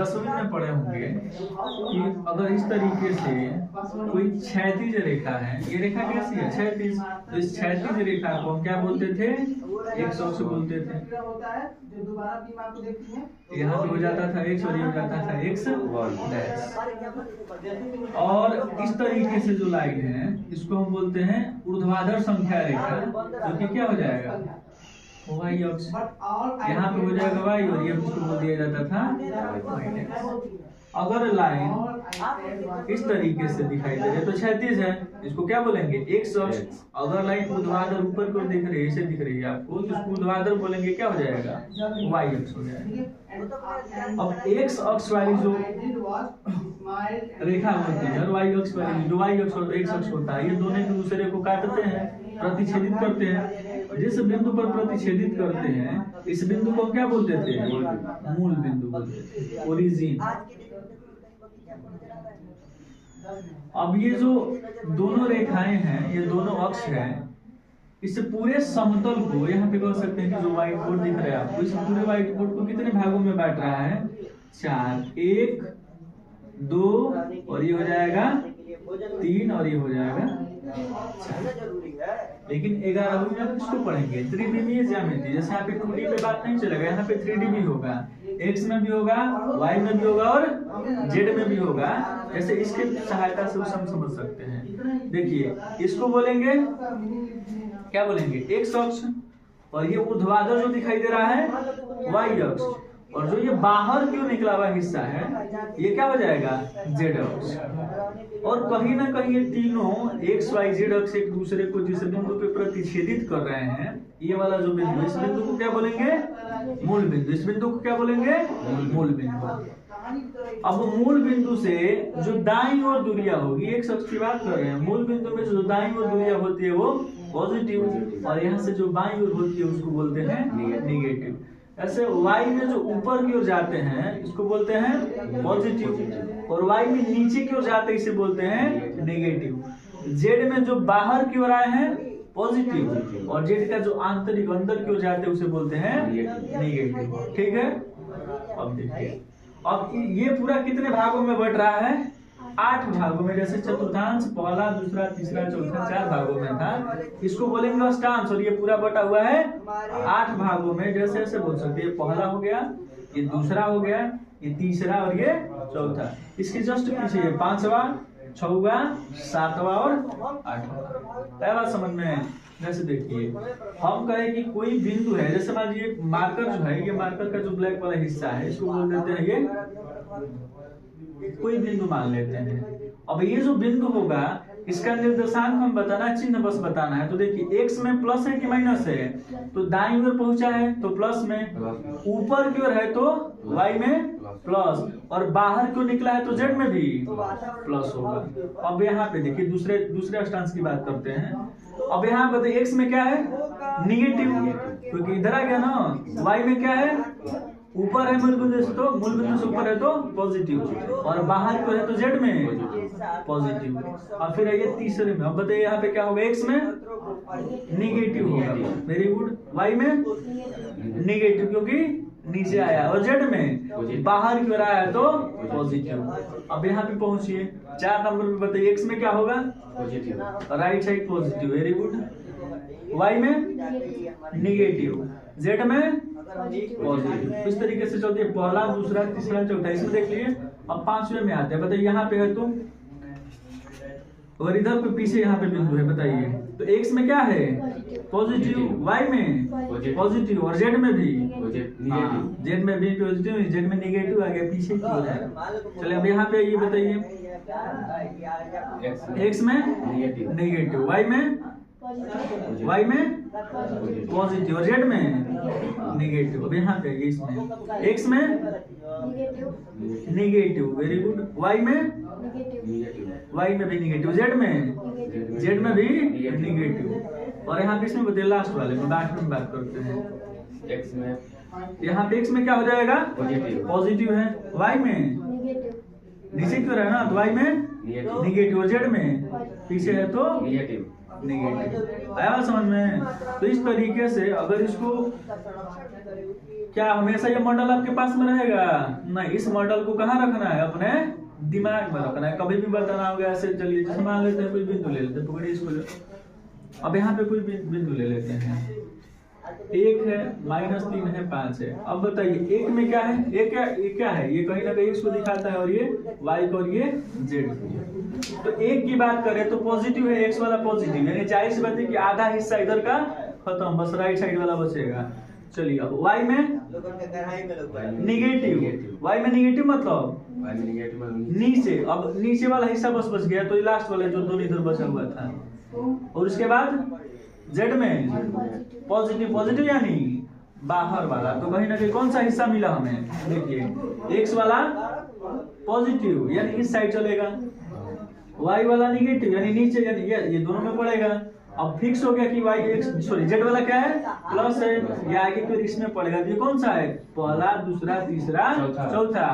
10वीं में पढ़े होंगे कि अगर इस तरीके से कोई क्षैतिज रेखा है, ये रेखा कैसी है? क्षैतिज। तो इस क्षैतिज रेखा को हम क्या बोलते थे? एक्स अक्ष बोलते थे। यहाँ पे हो जाता था एक्स और ये हो जाता था एक्स डैश। और इस तरीके से जो लाइन है इसको हम बोलते हैं ऊर्ध्वाधर संख्या रेखा, जो कि क्या हो जाएगा? वाई अक्ष। यहाँ पे हो जाएगा वाई और ये उसको बोल दिया जाता था वाई डैश। अगर लाइन इस तरीके से दिखाई दे रही है तो क्षैतिज है, इसको क्या बोलेंगे? एक्स अक्ष। अगर लाइन ऊर्ध्वाधर ऊपर को दिख रही है, ऐसे दिख रही है आपको, तो इसको ऊर्ध्वाधर बोलेंगे, क्या हो जाएगा? वाई अक्ष हो जाएगा। अब एक्स अक्ष वाली जो रेखा होती है और वाई अक्ष वाली जो वाई अक्ष और एक्स अक्ष होता है, ये दोनों एक दूसरे को काटते हैं, प्रतिच्छेदित करते हैं। जिस बिंदु पर प्रतिच्छेदित करते हैं इस बिंदु को क्या बोलते थे? मूल बिंदु बोलते थे, ओरिजिन। अब ये जो दोनों रेखाएं हैं, ये दोनों अक्ष हैं, इस पूरे समतल को यहाँ पे कह सकते हैं कि जो व्हाइट बोर्ड दिख रहा है आपको, इस पूरे व्हाइट बोर्ड को कितने भागों में बांट रहा है? 4, 1, 2 और ये हो जाएगा 3 और ये हो जाएगा 4। लेकिन 11वीं में किसको पढ़ेंगे? त्रिविमीय ज्यामिति। जैसे यहाँ पे 2D पे बात नहीं चलेगा, यहाँ पे 3D भी होगा, एक्स में भी होगा, वाई में भी होगा और जेड में भी होगा। जैसे इसके सहायता से हम समझ सकते हैं। देखिए इसको बोलेंगे, क्या बोलेंगे? एक्स अक्ष। और ये ऊर्ध्वाधर जो दिखाई दे रहा है वाई अक्ष, और जो ये बाहर क्यों निकला हुआ हिस्सा है ये क्या हो जाएगा? जेड अक्ष। और कहीं ना कहीं ये तीनों एक्स वाई जेड अक्ष एक दूसरे को जिस बिंदु पे प्रतिच्छेदित कर रहे हैं, ये वाला जो बिंदु, इस बिंदु को क्या बोलेंगे? मूल बिंदु। इस बिंदु को क्या बोलेंगे? मूल बिंदु। अब मूल बिंदु से जो दाईं ओर दूरियां होगी, एक अक्ष की बात कर रहे हैं, मूल बिंदु में जो दाईं ओर दूरियां होती है वो पॉजिटिव, और यहाँ से जो बाईं ओर होती है उसको बोलते हैं निगेटिव। ऐसे y में जो ऊपर की ओर जाते हैं इसको बोलते हैं पॉजिटिव, और y में नीचे की ओर जाते हैं इसे बोलते हैं नेगेटिव। z में जो बाहर की ओर आए हैं पॉजिटिव, और z का जो आंतरिक अंदर की ओर जाते हैं उसे बोलते हैं नेगेटिव। ठीक है। अब देखिए, अब ये पूरा कितने भागों में बट रहा है? 8 भागों में। जैसे चतुर्थांश पहला, दूसरा, तीसरा, चौथा 4 भागों में था, इसको बोलेंगे अष्टांश। और ये पूरा बटा हुआ है 8 भागों में। जैसे ऐसे बोल सकते हैं, पहला हो गया, ये दूसरा हो गया, ये तीसरा और ये चौथा। इसके जस्ट पीछे ये 5वां, 6वां, 7वां और 8वां। क्या बात समझ में है? जैसे देखिए हम कहें कि कोई बिंदु है, जैसे मान लीजिए मार्कर जो है, ये मार्कर का जो ब्लैक वाला हिस्सा है इसको बोल देते हैं ये कोई बिंदु मान लेते हैं। अब ये जो बिंदु होगा इसका निर्देशांक हम बताना, चिन्ह बस बताना है। तो देखिए एक्स में प्लस है कि माइनस है? तो दाईं ओर पहुंचा है तो प्लस में, ऊपर की ओर है तो वाई में प्लस, और बाहर क्यों निकला है तो जेड में भी प्लस होगा। अब यहाँ पे देखिए दूसरे अष्टांश की बात करते हैं। अब यहाँ बताइए एक्स में क्या है? निगेटिव, क्योंकि इधर आ गया ना। वाई में क्या है? ऊपर है मूल बिंदु से, तो मूल बिंदु से ऊपर है तो पॉजिटिव, और बाहर को है तो जेड में पॉजिटिव। और फिर ये तीसरे में, अब बताइए यहाँ पे क्या होगा? एक्स में निगेटिव होगा, वेरी गुड। वाई में निगेटिव क्योंकि नीचे आया, और जेड में बाहर की ओर आया तो पॉजिटिव। अब यहाँ पे पहुंचिए 4 नंबर में, बताइए एक्स में क्या होगा? Positive, right side positive, very good. Y में निगेटिव, जेड में पॉजिटिव। इस तरीके से चलती है, पहला, दूसरा, तीसरा, चौथा। इसमें देख लीजिए। अब 5वें में आते हैं, बताइए यहाँ पे है तो, और इधर पे पीछे यहाँ पे बिंदु है, बताइए तो एक्स में क्या है? पॉजिटिव, वाई में पॉजिटिव, और जेड में भी जेड में भी पॉजिटिव, जेड में निगेटिव आ गया, पीछे की ओर है। चलिए अब यहाँ पे ये बताइए, एक्स में निगेटिव, वाई में पॉजिटिव, और जेड में निगेटिव। अब यहाँ पे इसमें एक्स में निगेटिव, वेरी गुड। वाई में भी निगेटिव, जेड में भी निगेटिव। और यहाँ पे इसमें बताइए लास्ट वाले में, लास्ट में बात करते हैं। एक्स में, यहाँ पे एक्स में क्या हो जाएगा? पॉजिटिव है, वाई में नीचे क्यों है ना, तो वाई में निगेटिव, और जेड में पीछे है तो निगेटिव। आया समझ में? तो इस तरीके से अगर इसको क्या हमेशा ये मॉडल आपके पास में रहेगा? नहीं, इस मॉडल को कहाँ रखना है? अपने दिमाग में रखना है। कभी भी बताना होगा ऐसे। चलिए जैसे मान लेते हैं कोई बिंदु ले लेते हैं, पकड़िए इसको। अब यहाँ पे कोई बिंदु ले लेते हैं, 1 है, -3 है, 5 है। अब बताइए एक में क्या है? ये क्या है? ये कहीं ना कहीं इसको दिखाता है, और ये y को और ये z को। तो एक की बात करें तो पॉजिटिव है, x वाला पॉजिटिव, यानी जाहिर सी बात है कि आधा हिस्सा इधर का खत्म, बस राइट साइड वाला बचेगा। चलिए अब y में निगेटिव, y में निगेटिव मतलब नीचे, अब नीचे वाला हिस्सा बच गया, तो ये लास्ट वाला जो दोनों इधर बचा हुआ था। और उसके बाद z में पॉजिटिव यानी बाहर वाला, तो कहीं ना कहीं कौन सा हिस्सा मिला हमें? देखिए x वाला पॉजिटिव यानी इस साइड चलेगा, y वाला निगेटिव यानी नीचे, यानी ये दोनों में पड़ेगा। अब फिक्स हो गया कि z वाला क्या है? प्लस है, ये आगे फिर इसमें पड़ेगा। ये कौन सा है? पहला, दूसरा, तीसरा, चौथा।